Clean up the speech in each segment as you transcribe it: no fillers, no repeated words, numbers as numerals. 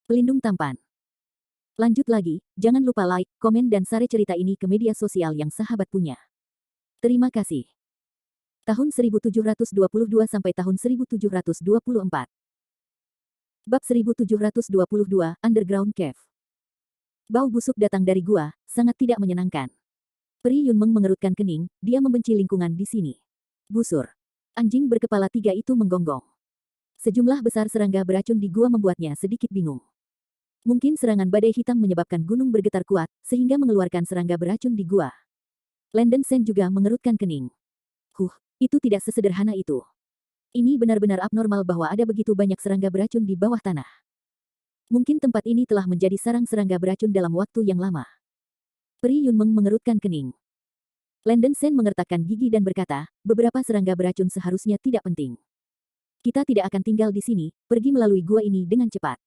Pelindung tampan. Lanjut lagi, jangan lupa like, komen dan share cerita ini ke media sosial yang sahabat punya. Terima kasih. Tahun 1722 sampai tahun 1724. Bab 1722, Underground Cave. Bau busuk datang dari gua, sangat tidak menyenangkan. Peri Yunmeng mengerutkan kening, dia membenci lingkungan di sini. Busur. Anjing berkepala 3 itu menggonggong. Sejumlah besar serangga beracun di gua membuatnya sedikit bingung. Mungkin serangan badai hitam menyebabkan gunung bergetar kuat, sehingga mengeluarkan serangga beracun di gua. Landen Sen juga mengerutkan kening. Itu tidak sesederhana itu. Ini benar-benar abnormal bahwa ada begitu banyak serangga beracun di bawah tanah. Mungkin tempat ini telah menjadi sarang serangga beracun dalam waktu yang lama. Peri Yunmeng mengerutkan kening. Landen Sen mengertakkan gigi dan berkata, beberapa serangga beracun seharusnya tidak penting. Kita tidak akan tinggal di sini, pergi melalui gua ini dengan cepat.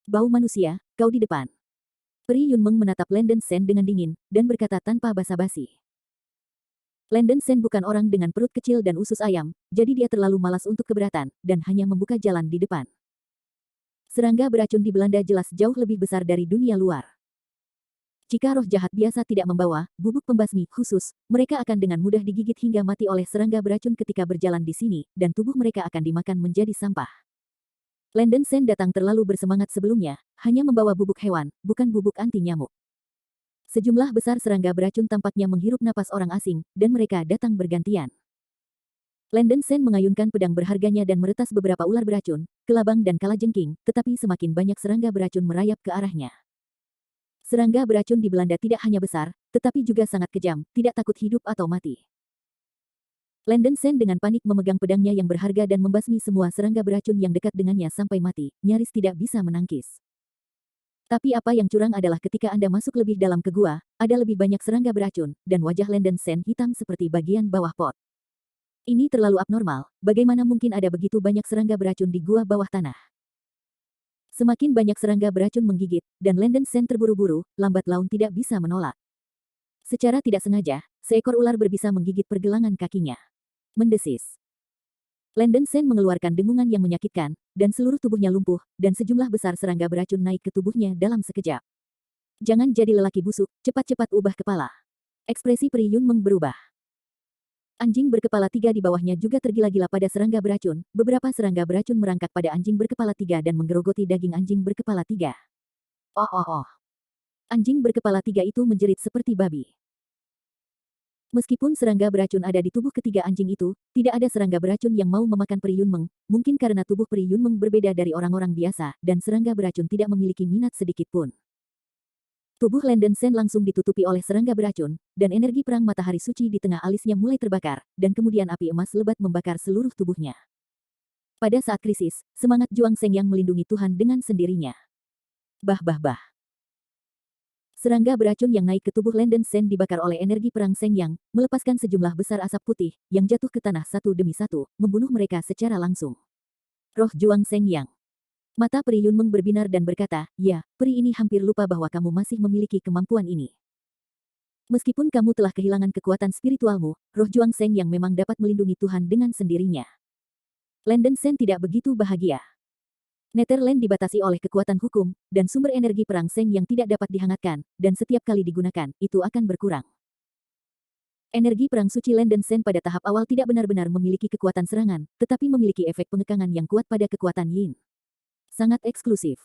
Bau manusia, kau di depan. Peri Yunmeng menatap Landen Sen dengan dingin, dan berkata tanpa basa-basi. Landen Sen bukan orang dengan perut kecil dan usus ayam, jadi dia terlalu malas untuk keberatan, dan hanya membuka jalan di depan. Serangga beracun di Belanda jelas jauh lebih besar dari dunia luar. Jika roh jahat biasa tidak membawa bubuk pembasmi khusus, mereka akan dengan mudah digigit hingga mati oleh serangga beracun ketika berjalan di sini, dan tubuh mereka akan dimakan menjadi sampah. Landen Sen datang terlalu bersemangat sebelumnya, hanya membawa bubuk hewan, bukan bubuk anti nyamuk. Sejumlah besar serangga beracun tampaknya menghirup napas orang asing, dan mereka datang bergantian. Landen Sen mengayunkan pedang berharganya dan meretas beberapa ular beracun, kelabang dan kalajengking, tetapi semakin banyak serangga beracun merayap ke arahnya. Serangga beracun di Belanda tidak hanya besar, tetapi juga sangat kejam, tidak takut hidup atau mati. Landen Sen dengan panik memegang pedangnya yang berharga dan membasmi semua serangga beracun yang dekat dengannya sampai mati, nyaris tidak bisa menangkis. Tapi apa yang curang adalah ketika Anda masuk lebih dalam ke gua, ada lebih banyak serangga beracun, dan wajah Landen Sen hitam seperti bagian bawah pot. Ini terlalu abnormal, bagaimana mungkin ada begitu banyak serangga beracun di gua bawah tanah? Semakin banyak serangga beracun menggigit, dan Landen Sen terburu-buru, lambat laun tidak bisa menolak. Secara tidak sengaja, seekor ular berbisa menggigit pergelangan kakinya. Mendesis. Landen Sen mengeluarkan dengungan yang menyakitkan, dan seluruh tubuhnya lumpuh, dan sejumlah besar serangga beracun naik ke tubuhnya dalam sekejap. Jangan jadi lelaki busuk, cepat-cepat ubah kepala. Ekspresi Peri Yunmeng berubah. Anjing berkepala 3 di bawahnya juga tergila-gila pada serangga beracun, beberapa serangga beracun merangkak pada anjing berkepala 3 dan menggerogoti daging anjing berkepala 3. Oh. Anjing berkepala 3 itu menjerit seperti babi. Meskipun serangga beracun ada di tubuh ketiga anjing itu, tidak ada serangga beracun yang mau memakan Peri Yunmeng, mungkin karena tubuh Peri Yunmeng berbeda dari orang-orang biasa, dan serangga beracun tidak memiliki minat sedikit pun. Tubuh Landen Sen langsung ditutupi oleh serangga beracun, dan energi perang matahari suci di tengah alisnya mulai terbakar, dan kemudian api emas lebat membakar seluruh tubuhnya. Pada saat krisis, semangat Juang Seng yang melindungi Tuhan dengan sendirinya. Bah. Serangga beracun yang naik ke tubuh Landen Sen dibakar oleh energi perang Seng Yang, melepaskan sejumlah besar asap putih, yang jatuh ke tanah satu demi satu, membunuh mereka secara langsung. Roh Juang Seng Yang. Mata Peri Yunmeng berbinar dan berkata, ya, peri ini hampir lupa bahwa kamu masih memiliki kemampuan ini. Meskipun kamu telah kehilangan kekuatan spiritualmu, roh Juang Seng Yang memang dapat melindungi Tuhan dengan sendirinya. Landen Sen tidak begitu bahagia. Netherland dibatasi oleh kekuatan hukum, dan sumber energi perang Seng yang tidak dapat dihangatkan, dan setiap kali digunakan, itu akan berkurang. Energi perang suci Landen Sen pada tahap awal tidak benar-benar memiliki kekuatan serangan, tetapi memiliki efek pengekangan yang kuat pada kekuatan Yin. Sangat eksklusif.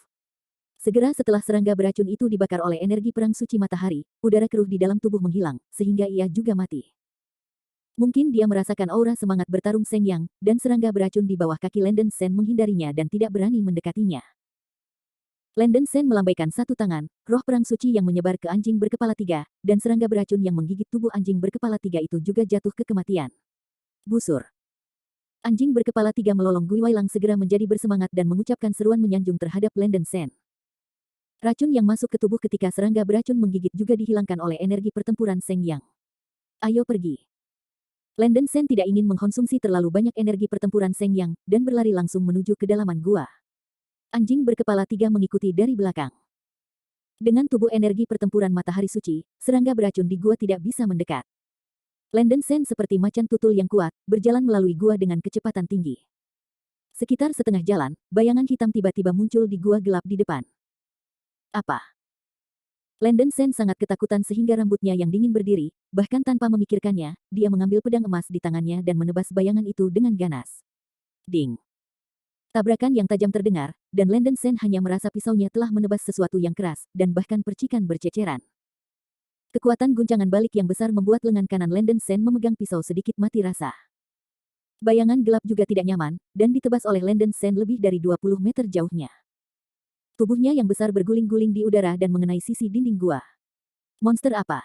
Segera setelah serangga beracun itu dibakar oleh energi perang suci matahari, udara keruh di dalam tubuh menghilang, sehingga ia juga mati. Mungkin dia merasakan aura semangat bertarung Seng Yang, dan serangga beracun di bawah kaki Landen Sen menghindarinya dan tidak berani mendekatinya. Landen Sen melambaikan satu tangan, roh perang suci yang menyebar ke anjing berkepala 3, dan serangga beracun yang menggigit tubuh anjing berkepala 3 itu juga jatuh ke kematian. Busur. Anjing berkepala 3 melolong Gui Wailang segera menjadi bersemangat dan mengucapkan seruan menyanjung terhadap Landen Sen. Racun yang masuk ke tubuh ketika serangga beracun menggigit juga dihilangkan oleh energi pertempuran Seng Yang. Ayo pergi. Landen Sen tidak ingin mengkonsumsi terlalu banyak energi pertempuran Seng Yang, dan berlari langsung menuju kedalaman gua. Anjing berkepala 3 mengikuti dari belakang. Dengan tubuh energi pertempuran matahari suci, serangga beracun di gua tidak bisa mendekat. Landen Sen seperti macan tutul yang kuat, berjalan melalui gua dengan kecepatan tinggi. Sekitar setengah jalan, bayangan hitam tiba-tiba muncul di gua gelap di depan. Apa? Landon Sen sangat ketakutan sehingga rambutnya yang dingin berdiri, bahkan tanpa memikirkannya, dia mengambil pedang emas di tangannya dan menebas bayangan itu dengan ganas. Ding! Tabrakan yang tajam terdengar, dan Landon Sen hanya merasa pisaunya telah menebas sesuatu yang keras, dan bahkan percikan berceceran. Kekuatan guncangan balik yang besar membuat lengan kanan Landon Sen memegang pisau sedikit mati rasa. Bayangan gelap juga tidak nyaman, dan ditebas oleh Landon Sen lebih dari 20 meter jauhnya. Tubuhnya yang besar berguling-guling di udara dan mengenai sisi dinding gua. Monster apa?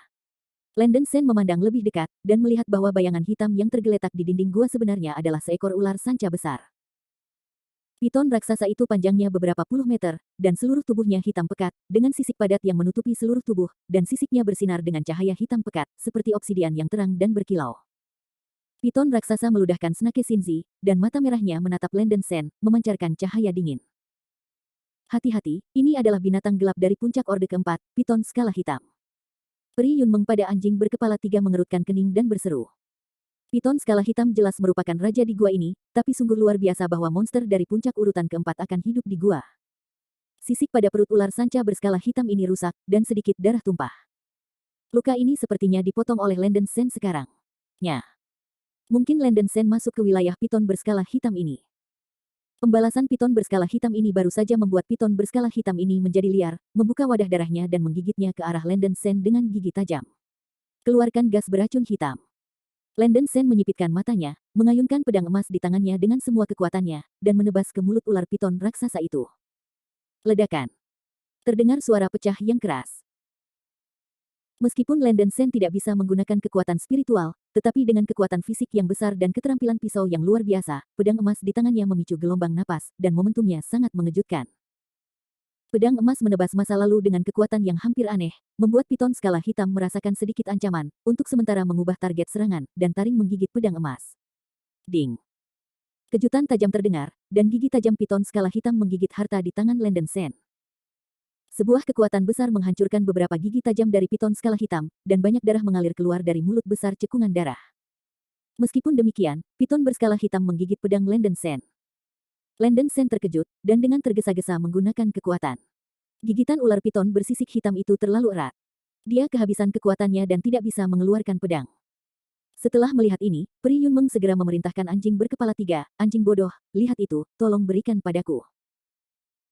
Landon Sen memandang lebih dekat, dan melihat bahwa bayangan hitam yang tergeletak di dinding gua sebenarnya adalah seekor ular sanca besar. Piton raksasa itu panjangnya beberapa puluh meter, dan seluruh tubuhnya hitam pekat, dengan sisik padat yang menutupi seluruh tubuh, dan sisiknya bersinar dengan cahaya hitam pekat, seperti obsidian yang terang dan berkilau. Piton raksasa meludahkan Snake Shinzi, dan mata merahnya menatap Landon Sen, memancarkan cahaya dingin. Hati-hati, ini adalah binatang gelap dari puncak Orde keempat, Piton skala hitam. Peri Yunmeng pada anjing berkepala tiga mengerutkan kening dan berseru. Piton skala hitam jelas merupakan raja di gua ini, tapi sungguh luar biasa bahwa monster dari puncak urutan keempat akan hidup di gua. Sisik pada perut ular sanca berskala hitam ini rusak, dan sedikit darah tumpah. Luka ini sepertinya dipotong oleh Landon Sen sekarang. Nya. Mungkin Landon Sen masuk ke wilayah piton berskala hitam ini. Pembalasan piton berskala hitam ini baru saja membuat piton berskala hitam ini menjadi liar, membuka wadah darahnya dan menggigitnya ke arah Landon Sen dengan gigi tajam. Keluarkan gas beracun hitam. Landon Sen menyipitkan matanya, mengayunkan pedang emas di tangannya dengan semua kekuatannya, dan menebas ke mulut ular piton raksasa itu. Ledakan. Terdengar suara pecah yang keras. Meskipun Landon Sen tidak bisa menggunakan kekuatan spiritual, tetapi dengan kekuatan fisik yang besar dan keterampilan pisau yang luar biasa, pedang emas di tangannya memicu gelombang napas, dan momentumnya sangat mengejutkan. Pedang emas menebas masa lalu dengan kekuatan yang hampir aneh, membuat piton skala hitam merasakan sedikit ancaman, untuk sementara mengubah target serangan, dan taring menggigit pedang emas. Ding! Kejutan tajam terdengar, dan gigi tajam piton skala hitam menggigit harta di tangan Landon Sen. Sebuah kekuatan besar menghancurkan beberapa gigi tajam dari piton skala hitam, dan banyak darah mengalir keluar dari mulut besar cekungan darah. Meskipun demikian, piton berskala hitam menggigit pedang Landon Sen. Landon Sen terkejut, dan dengan tergesa-gesa menggunakan kekuatan. Gigitan ular piton bersisik hitam itu terlalu erat. Dia kehabisan kekuatannya dan tidak bisa mengeluarkan pedang. Setelah melihat ini, Peri Yunmeng segera memerintahkan anjing berkepala tiga, anjing bodoh, lihat itu, tolong berikan padaku.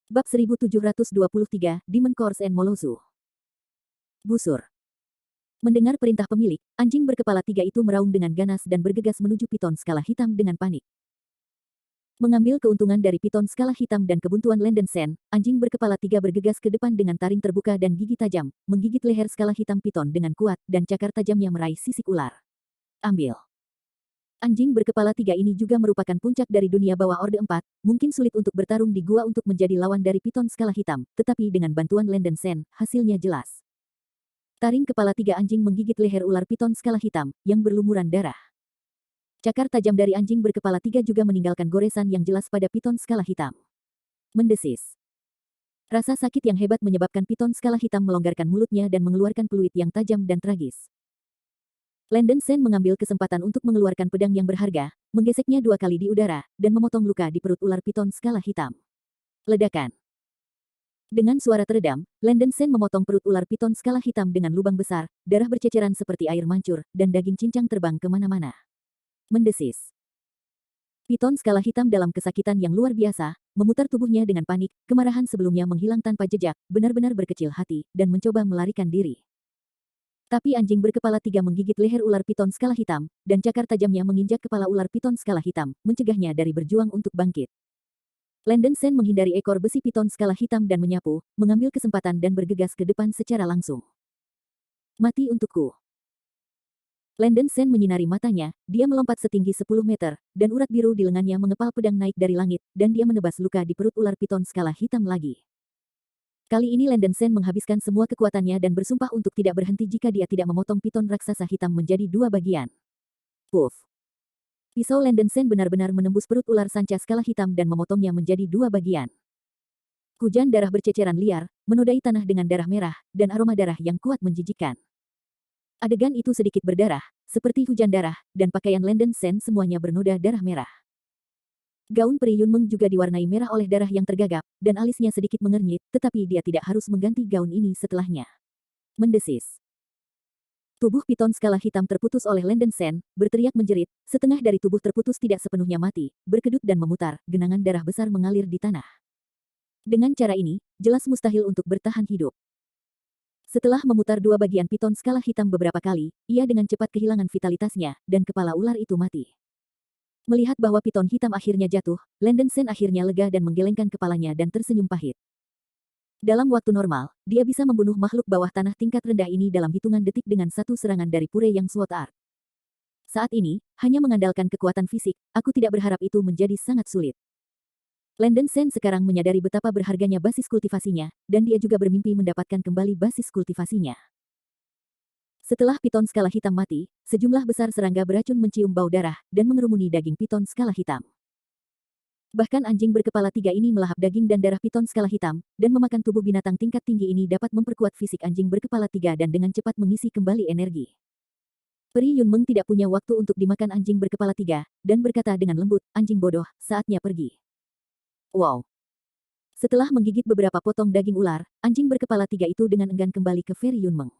Bab 1723, Demon Course and Molozu. Busur. Mendengar perintah pemilik, anjing berkepala tiga itu meraung dengan ganas dan bergegas menuju piton skala hitam dengan panik. Mengambil keuntungan dari piton skala hitam dan kebuntuan Landon Sen, anjing berkepala tiga bergegas ke depan dengan taring terbuka dan gigi tajam, menggigit leher skala hitam piton dengan kuat, dan cakar tajamnya meraih sisik ular. Ambil. Anjing berkepala tiga ini juga merupakan puncak dari dunia bawah Orde 4, mungkin sulit untuk bertarung di gua untuk menjadi lawan dari piton skala hitam, tetapi dengan bantuan Landon Sen, hasilnya jelas. Taring kepala tiga anjing menggigit leher ular piton skala hitam, yang berlumuran darah. Cakar tajam dari anjing berkepala tiga juga meninggalkan goresan yang jelas pada piton skala hitam. Mendesis. Rasa sakit yang hebat menyebabkan piton skala hitam melonggarkan mulutnya dan mengeluarkan peluit yang tajam dan tragis. Landon Sen mengambil kesempatan untuk mengeluarkan pedang yang berharga, menggeseknya 2 kali di udara, dan memotong luka di perut ular piton skala hitam. Ledakan. Dengan suara teredam, Landon Sen memotong perut ular piton skala hitam dengan lubang besar, darah berceceran seperti air mancur, dan daging cincang terbang kemana-mana. Mendesis. Piton skala hitam dalam kesakitan yang luar biasa, memutar tubuhnya dengan panik, kemarahan sebelumnya menghilang tanpa jejak, benar-benar berkecil hati, dan mencoba melarikan diri. Tapi anjing berkepala tiga menggigit leher ular piton skala hitam, dan cakar tajamnya menginjak kepala ular piton skala hitam, mencegahnya dari berjuang untuk bangkit. Landon Sen menghindari ekor besi piton skala hitam dan menyapu, mengambil kesempatan dan bergegas ke depan secara langsung. Mati untukku. Landon Sen menyinari matanya, dia melompat setinggi 10 meter, dan urat biru di lengannya mengepal pedang naik dari langit, dan dia menebas luka di perut ular piton skala hitam lagi. Kali ini Landon Sen menghabiskan semua kekuatannya dan bersumpah untuk tidak berhenti jika dia tidak memotong piton raksasa hitam menjadi 2 bagian. Puff. Pisau Landon Sen benar-benar menembus perut ular sanca skala hitam dan memotongnya menjadi 2 bagian. Hujan darah berceceran liar, menodai tanah dengan darah merah, dan aroma darah yang kuat menjijikkan. Adegan itu sedikit berdarah, seperti hujan darah, dan pakaian Landon Sen semuanya bernoda darah merah. Gaun peri Yunmeng juga diwarnai merah oleh darah yang tergagap, dan alisnya sedikit mengernyit, tetapi dia tidak harus mengganti gaun ini setelahnya. Mendesis. Tubuh piton skala hitam terputus oleh Landen Sen, berteriak menjerit, setengah dari tubuh terputus tidak sepenuhnya mati, berkedut dan memutar, genangan darah besar mengalir di tanah. Dengan cara ini, jelas mustahil untuk bertahan hidup. Setelah memutar dua bagian piton skala hitam beberapa kali, ia dengan cepat kehilangan vitalitasnya, dan kepala ular itu mati. Melihat bahwa piton hitam akhirnya jatuh, Landen Sen akhirnya lega dan menggelengkan kepalanya dan tersenyum pahit. Dalam waktu normal, dia bisa membunuh makhluk bawah tanah tingkat rendah ini dalam hitungan detik dengan satu serangan dari pure yang SWOT Art. Saat ini, hanya mengandalkan kekuatan fisik, aku tidak berharap itu menjadi sangat sulit. Landen Sen sekarang menyadari betapa berharganya basis kultivasinya, dan dia juga bermimpi mendapatkan kembali basis kultivasinya. Setelah piton skala hitam mati, sejumlah besar serangga beracun mencium bau darah, dan mengerumuni daging piton skala hitam. Bahkan anjing berkepala tiga ini melahap daging dan darah piton skala hitam, dan memakan tubuh binatang tingkat tinggi ini dapat memperkuat fisik anjing berkepala tiga dan dengan cepat mengisi kembali energi. Peri Yunmeng tidak punya waktu untuk dimakan anjing berkepala tiga, dan berkata dengan lembut, anjing bodoh, saatnya pergi. Wow. Setelah menggigit beberapa potong daging ular, anjing berkepala tiga itu dengan enggan kembali ke Peri Yunmeng.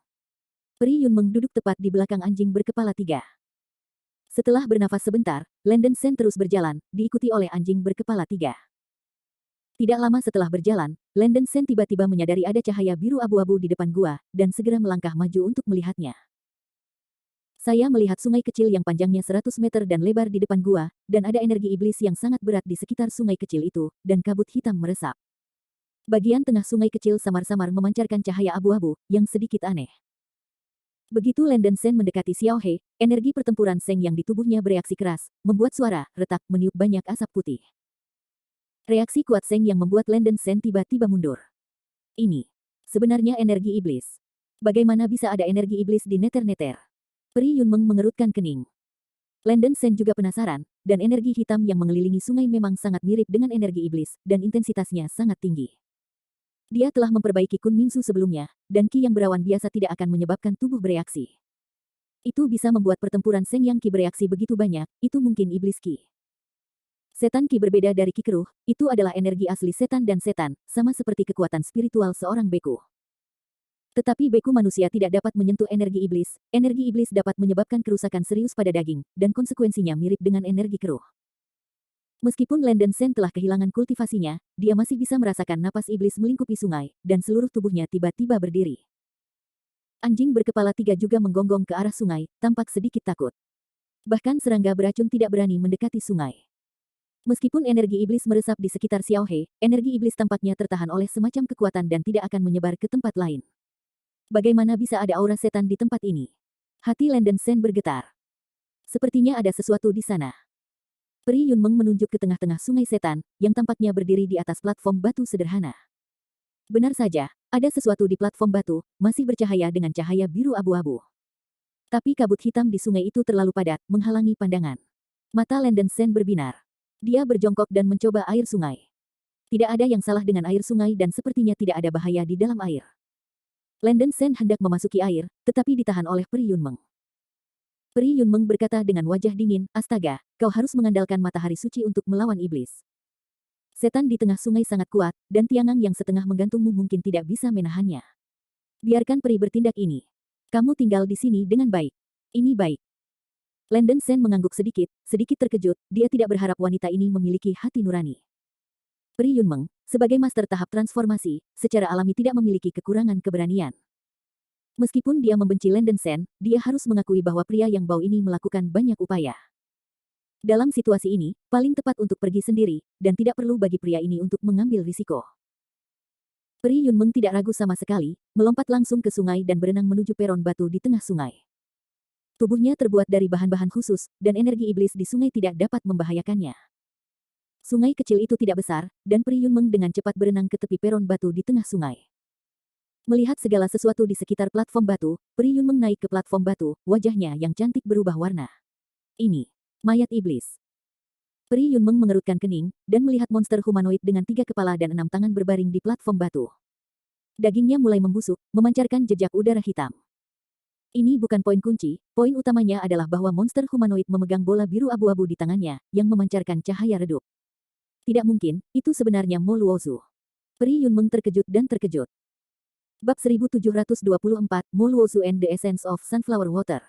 Peri Yunmeng duduk tepat di belakang anjing berkepala tiga. Setelah bernafas sebentar, Landen Sen terus berjalan, diikuti oleh anjing berkepala tiga. Tidak lama setelah berjalan, Landen Sen tiba-tiba menyadari ada cahaya biru abu-abu di depan gua, dan segera melangkah maju untuk melihatnya. Saya melihat sungai kecil yang panjangnya 100 meter dan lebar di depan gua, dan ada energi iblis yang sangat berat di sekitar sungai kecil itu, dan kabut hitam meresap. Bagian tengah sungai kecil samar-samar memancarkan cahaya abu-abu, yang sedikit aneh. Begitu Landen Sen mendekati Xiao He, energi pertempuran Seng yang di tubuhnya bereaksi keras, membuat suara retak meniup banyak asap putih. Reaksi kuat Seng yang membuat Landen Sen tiba-tiba mundur. Ini sebenarnya energi iblis. Bagaimana bisa ada energi iblis di Neter-Neter? Peri Yunmeng mengerutkan kening. Landen Sen juga penasaran, dan energi hitam yang mengelilingi sungai memang sangat mirip dengan energi iblis, dan intensitasnya sangat tinggi. Dia telah memperbaiki Kunmingsu sebelumnya, dan Qi yang berawan biasa tidak akan menyebabkan tubuh bereaksi. Itu bisa membuat pertempuran Seng yang Qi bereaksi begitu banyak, itu mungkin iblis Qi. Setan Qi berbeda dari Qi keruh, itu adalah energi asli setan dan setan, sama seperti kekuatan spiritual seorang beku. Tetapi beku manusia tidak dapat menyentuh energi iblis dapat menyebabkan kerusakan serius pada daging, dan konsekuensinya mirip dengan energi keruh. Meskipun Landen Sen telah kehilangan kultivasinya, dia masih bisa merasakan napas iblis melingkupi sungai, dan seluruh tubuhnya tiba-tiba berdiri. Anjing berkepala tiga juga menggonggong ke arah sungai, tampak sedikit takut. Bahkan serangga beracun tidak berani mendekati sungai. Meskipun energi iblis meresap di sekitar Xiao He, energi iblis tampaknya tertahan oleh semacam kekuatan dan tidak akan menyebar ke tempat lain. Bagaimana bisa ada aura setan di tempat ini? Hati Landen Sen bergetar. Sepertinya ada sesuatu di sana. Peri Yunmeng menunjuk ke tengah-tengah sungai setan, yang tampaknya berdiri di atas platform batu sederhana. Benar saja, ada sesuatu di platform batu, masih bercahaya dengan cahaya biru abu-abu. Tapi kabut hitam di sungai itu terlalu padat, menghalangi pandangan. Mata Landen Sen berbinar. Dia berjongkok dan mencoba air sungai. Tidak ada yang salah dengan air sungai dan sepertinya tidak ada bahaya di dalam air. Landen Sen hendak memasuki air, tetapi ditahan oleh Peri Yunmeng. Peri Yunmeng berkata dengan wajah dingin, astaga, kau harus mengandalkan matahari suci untuk melawan iblis. Setan di tengah sungai sangat kuat, dan tiangang yang setengah menggantungmu mungkin tidak bisa menahannya. Biarkan peri bertindak ini. Kamu tinggal di sini dengan baik. Ini baik. Landen Sen mengangguk sedikit terkejut, dia tidak berharap wanita ini memiliki hati nurani. Peri Yunmeng, sebagai master tahap transformasi, secara alami tidak memiliki kekurangan keberanian. Meskipun dia membenci Landen Sen, dia harus mengakui bahwa pria yang bau ini melakukan banyak upaya. Dalam situasi ini, paling tepat untuk pergi sendiri, dan tidak perlu bagi pria ini untuk mengambil risiko. Peri Yunmeng tidak ragu sama sekali, melompat langsung ke sungai dan berenang menuju peron batu di tengah sungai. Tubuhnya terbuat dari bahan-bahan khusus, dan energi iblis di sungai tidak dapat membahayakannya. Sungai kecil itu tidak besar, dan Peri Yunmeng dengan cepat berenang ke tepi peron batu di tengah sungai. Melihat segala sesuatu di sekitar platform batu, Peri Yunmeng naik ke platform batu, wajahnya yang cantik berubah warna. Ini mayat iblis. Peri Yunmeng mengerutkan kening, dan melihat monster humanoid dengan 3 kepala dan 6 tangan berbaring di platform batu. Dagingnya mulai membusuk, memancarkan jejak udara hitam. Ini bukan poin kunci, poin utamanya adalah bahwa monster humanoid memegang bola biru abu-abu di tangannya, yang memancarkan cahaya redup. Tidak mungkin, itu sebenarnya Mo Luozu. Peri Yunmeng terkejut dan terkejut. Bab 1724, Mo Luozu and the Essence of Sunflower Water.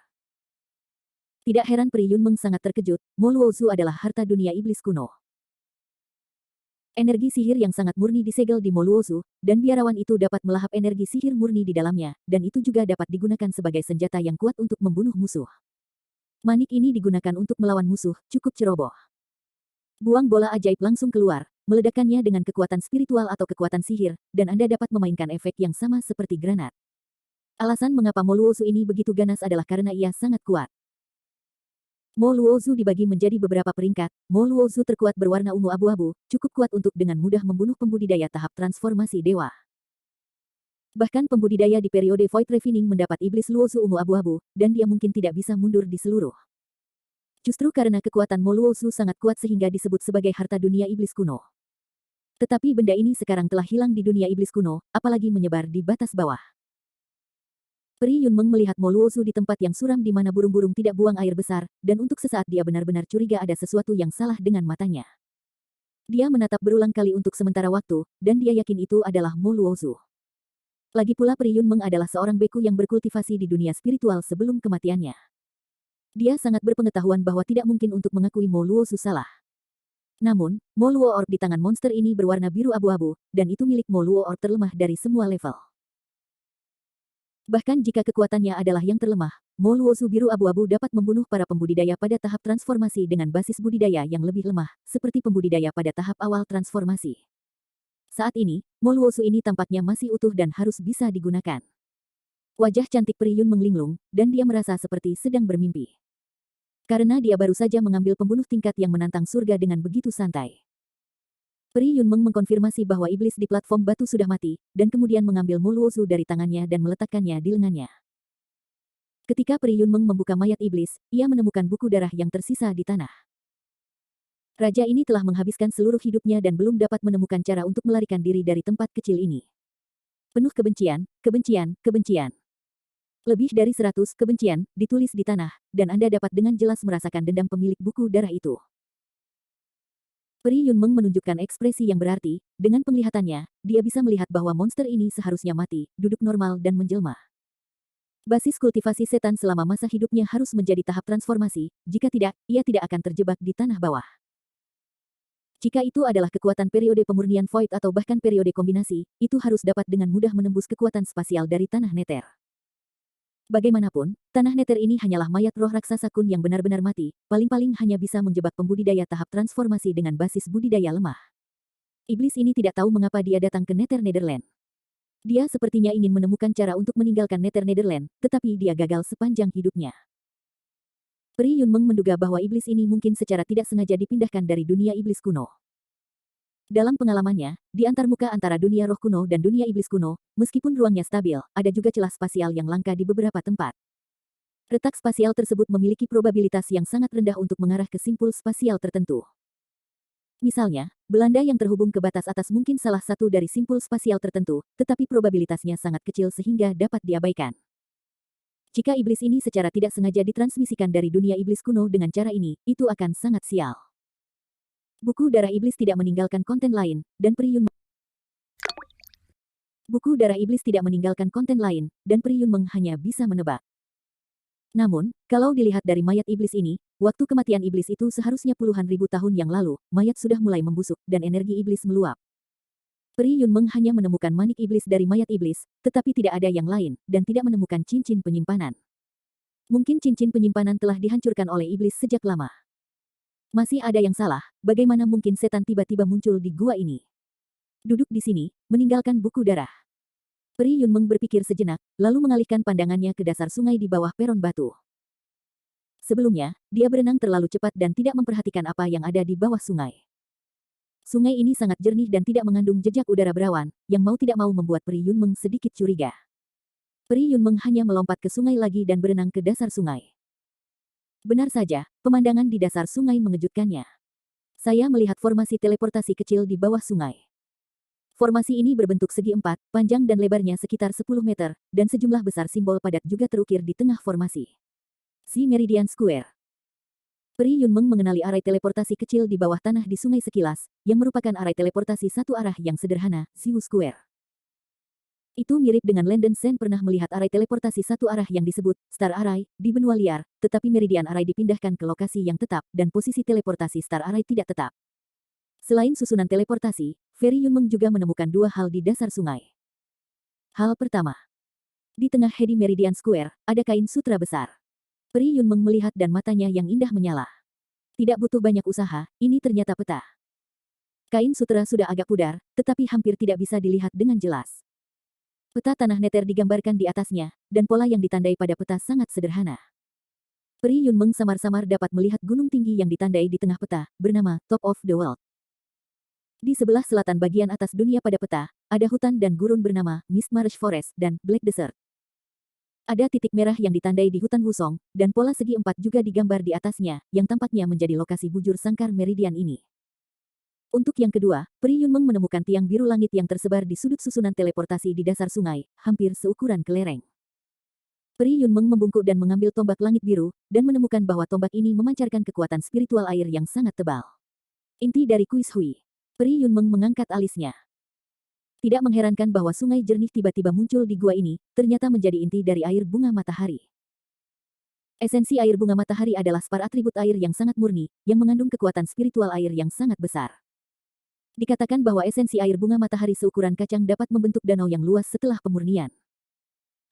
Tidak heran Peri Yunmeng sangat terkejut, Mo Luozu adalah harta dunia iblis kuno. Energi sihir yang sangat murni disegel di Mo Luozu, dan biarawan itu dapat melahap energi sihir murni di dalamnya, dan itu juga dapat digunakan sebagai senjata yang kuat untuk membunuh musuh. Manik ini digunakan untuk melawan musuh, cukup ceroboh. Buang bola ajaib langsung keluar, meledakkannya dengan kekuatan spiritual atau kekuatan sihir, dan Anda dapat memainkan efek yang sama seperti granat. Alasan mengapa Mo Luozu ini begitu ganas adalah karena ia sangat kuat. Mo Luozu dibagi menjadi beberapa peringkat. Mo Luozu terkuat berwarna ungu abu-abu, cukup kuat untuk dengan mudah membunuh pembudidaya tahap transformasi dewa. Bahkan pembudidaya di periode Void Refining mendapat iblis Luozu ungu abu-abu, dan dia mungkin tidak bisa mundur di seluruh. Justru karena kekuatan Mo Luozu sangat kuat sehingga disebut sebagai harta dunia iblis kuno. Tetapi benda ini sekarang telah hilang di dunia iblis kuno, apalagi menyebar di batas bawah. Peri Yunmeng melihat Mo Luozu di tempat yang suram di mana burung-burung tidak buang air besar, dan untuk sesaat dia benar-benar curiga ada sesuatu yang salah dengan matanya. Dia menatap berulang kali untuk sementara waktu, dan dia yakin itu adalah Mo Luozu. Lagi pula Peri Yunmeng adalah seorang beku yang berkultivasi di dunia spiritual sebelum kematiannya. Dia sangat berpengetahuan bahwa tidak mungkin untuk mengakui Mo Luozu salah. Namun, Mo Luo Orb di tangan monster ini berwarna biru abu-abu, dan itu milik Mo Luo Orb terlemah dari semua level. Bahkan jika kekuatannya adalah yang terlemah, Mo Luozu biru abu-abu dapat membunuh para pembudidaya pada tahap transformasi dengan basis budidaya yang lebih lemah, seperti pembudidaya pada tahap awal transformasi. Saat ini, Mo Luozu ini tampaknya masih utuh dan harus bisa digunakan. Wajah cantik Peri Yun menglinglung, dan dia merasa seperti sedang bermimpi. Karena dia baru saja mengambil pembunuh tingkat yang menantang surga dengan begitu santai. Peri Yunmeng mengkonfirmasi bahwa iblis di platform batu sudah mati, dan kemudian mengambil Mo Luozu dari tangannya dan meletakkannya di lengannya. Ketika Peri Yunmeng membuka mayat iblis, ia menemukan buku darah yang tersisa di tanah. Raja ini telah menghabiskan seluruh hidupnya dan belum dapat menemukan cara untuk melarikan diri dari tempat kecil ini. Penuh kebencian, kebencian, kebencian. Lebih dari 100 kebencian ditulis di tanah, dan Anda dapat dengan jelas merasakan dendam pemilik buku darah itu. Peri Yunmeng menunjukkan ekspresi yang berarti, dengan penglihatannya, dia bisa melihat bahwa monster ini seharusnya mati, duduk normal dan menjelma. Basis kultivasi setan selama masa hidupnya harus menjadi tahap transformasi, jika tidak, ia tidak akan terjebak di tanah bawah. Jika itu adalah kekuatan periode pemurnian void atau bahkan periode kombinasi, itu harus dapat dengan mudah menembus kekuatan spasial dari tanah neter. Bagaimanapun, tanah neter ini hanyalah mayat roh raksasa kun yang benar-benar mati, paling-paling hanya bisa menjebak pembudidaya tahap transformasi dengan basis budidaya lemah. Iblis ini tidak tahu mengapa dia datang ke Nether Netherland. Dia sepertinya ingin menemukan cara untuk meninggalkan Nether Netherland, tetapi dia gagal sepanjang hidupnya. Peri Yunmeng menduga bahwa iblis ini mungkin secara tidak sengaja dipindahkan dari dunia iblis kuno. Dalam pengalamannya, di antarmuka antara dunia roh kuno dan dunia iblis kuno, meskipun ruangnya stabil, ada juga celah spasial yang langka di beberapa tempat. Retak spasial tersebut memiliki probabilitas yang sangat rendah untuk mengarah ke simpul spasial tertentu. Misalnya, Belanda yang terhubung ke batas atas mungkin salah satu dari simpul spasial tertentu, tetapi probabilitasnya sangat kecil sehingga dapat diabaikan. Jika iblis ini secara tidak sengaja ditransmisikan dari dunia iblis kuno dengan cara ini, itu akan sangat sial. Buku darah iblis tidak meninggalkan konten lain, dan Peri Yunmeng hanya bisa menebak. Namun, kalau dilihat dari mayat iblis ini, waktu kematian iblis itu seharusnya puluhan ribu tahun yang lalu, mayat sudah mulai membusuk, dan energi iblis meluap. Peri Yunmeng hanya menemukan manik iblis dari mayat iblis, tetapi tidak ada yang lain, dan tidak menemukan cincin penyimpanan. Mungkin cincin penyimpanan telah dihancurkan oleh iblis sejak lama. Masih ada yang salah, bagaimana mungkin setan tiba-tiba muncul di gua ini? Duduk di sini, meninggalkan buku darah. Peri Yunmeng berpikir sejenak, lalu mengalihkan pandangannya ke dasar sungai di bawah peron batu. Sebelumnya, dia berenang terlalu cepat dan tidak memperhatikan apa yang ada di bawah sungai. Sungai ini sangat jernih dan tidak mengandung jejak udara berawan, yang mau tidak mau membuat Peri Yunmeng sedikit curiga. Peri Yunmeng hanya melompat ke sungai lagi dan berenang ke dasar sungai. Benar saja, pemandangan di dasar sungai mengejutkannya. Saya melihat formasi teleportasi kecil di bawah sungai. Formasi ini berbentuk segi empat, panjang dan lebarnya sekitar 10 meter, dan sejumlah besar simbol padat juga terukir di tengah formasi. Si Meridian Square. Peri Yunmeng mengenali arai teleportasi kecil di bawah tanah di sungai sekilas, yang merupakan arai teleportasi satu arah yang sederhana, Siwu Square. Itu mirip dengan Landen Sen pernah melihat arai teleportasi satu arah yang disebut Star Array di benua liar, tetapi Meridian Array dipindahkan ke lokasi yang tetap dan posisi teleportasi Star Array tidak tetap. Selain susunan teleportasi, Peri Yunmeng juga menemukan dua hal di dasar sungai. Hal pertama, di tengah Hedi Meridian Square, ada kain sutra besar. Peri Yunmeng melihat dan matanya yang indah menyala. Tidak butuh banyak usaha, ini ternyata peta. Kain sutra sudah agak pudar, tetapi hampir tidak bisa dilihat dengan jelas. Peta tanah neter digambarkan di atasnya, dan pola yang ditandai pada peta sangat sederhana. Peri Yunmeng samar-samar dapat melihat gunung tinggi yang ditandai di tengah peta, bernama Top of the World. Di sebelah selatan bagian atas dunia pada peta, ada hutan dan gurun bernama Mist Marsh Forest dan Black Desert. Ada titik merah yang ditandai di hutan Wusong, dan pola segi empat juga digambar di atasnya, yang tampaknya menjadi lokasi bujur sangkar meridian ini. Untuk yang kedua, Peri Yunmeng menemukan tiang biru langit yang tersebar di sudut susunan teleportasi di dasar sungai, hampir seukuran kelereng. Peri Yunmeng membungkuk dan mengambil tombak langit biru, dan menemukan bahwa tombak ini memancarkan kekuatan spiritual air yang sangat tebal. Inti dari kuis Hui. Peri Yunmeng mengangkat alisnya. Tidak mengherankan bahwa sungai jernih tiba-tiba muncul di gua ini, ternyata menjadi inti dari air bunga matahari. Esensi air bunga matahari adalah spar atribut air yang sangat murni, yang mengandung kekuatan spiritual air yang sangat besar. Dikatakan bahwa esensi air bunga matahari seukuran kacang dapat membentuk danau yang luas setelah pemurnian.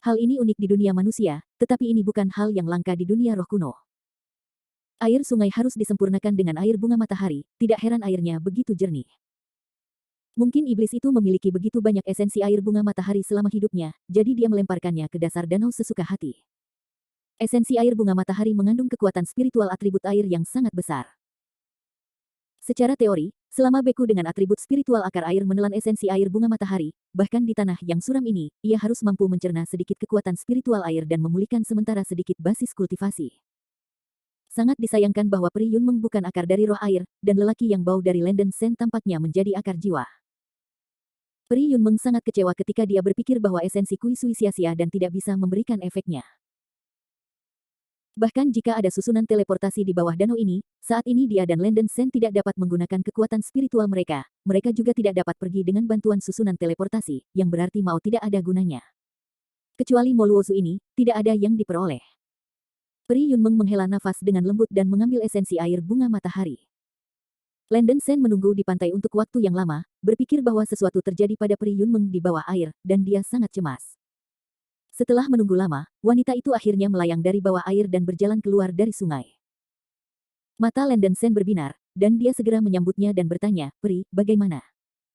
Hal ini unik di dunia manusia, tetapi ini bukan hal yang langka di dunia roh kuno. Air sungai harus disempurnakan dengan air bunga matahari, tidak heran airnya begitu jernih. Mungkin iblis itu memiliki begitu banyak esensi air bunga matahari selama hidupnya, jadi dia melemparkannya ke dasar danau sesuka hati. Esensi air bunga matahari mengandung kekuatan spiritual atribut air yang sangat besar. Secara teori, selama beku dengan atribut spiritual akar air menelan esensi air bunga matahari, bahkan di tanah yang suram ini, ia harus mampu mencerna sedikit kekuatan spiritual air dan memulihkan sementara sedikit basis kultivasi. Sangat disayangkan bahwa Peri Yunmeng bukan akar dari roh air, dan lelaki yang bau dari Landen Sen tampaknya menjadi akar jiwa. Peri Yunmeng sangat kecewa ketika dia berpikir bahwa esensi Kui Sui sia-sia dan tidak bisa memberikan efeknya. Bahkan jika ada susunan teleportasi di bawah danau ini, saat ini dia dan Landen Sen tidak dapat menggunakan kekuatan spiritual mereka, mereka juga tidak dapat pergi dengan bantuan susunan teleportasi, yang berarti mau tidak ada gunanya. Kecuali Moluozu ini, tidak ada yang diperoleh. Peri Yunmeng menghela nafas dengan lembut dan mengambil esensi air bunga matahari. Landen Sen menunggu di pantai untuk waktu yang lama, berpikir bahwa sesuatu terjadi pada Peri Yunmeng di bawah air, dan dia sangat cemas. Setelah menunggu lama, wanita itu akhirnya melayang dari bawah air dan berjalan keluar dari sungai. Mata Landen Sen berbinar, dan dia segera menyambutnya dan bertanya, "Peri, bagaimana?"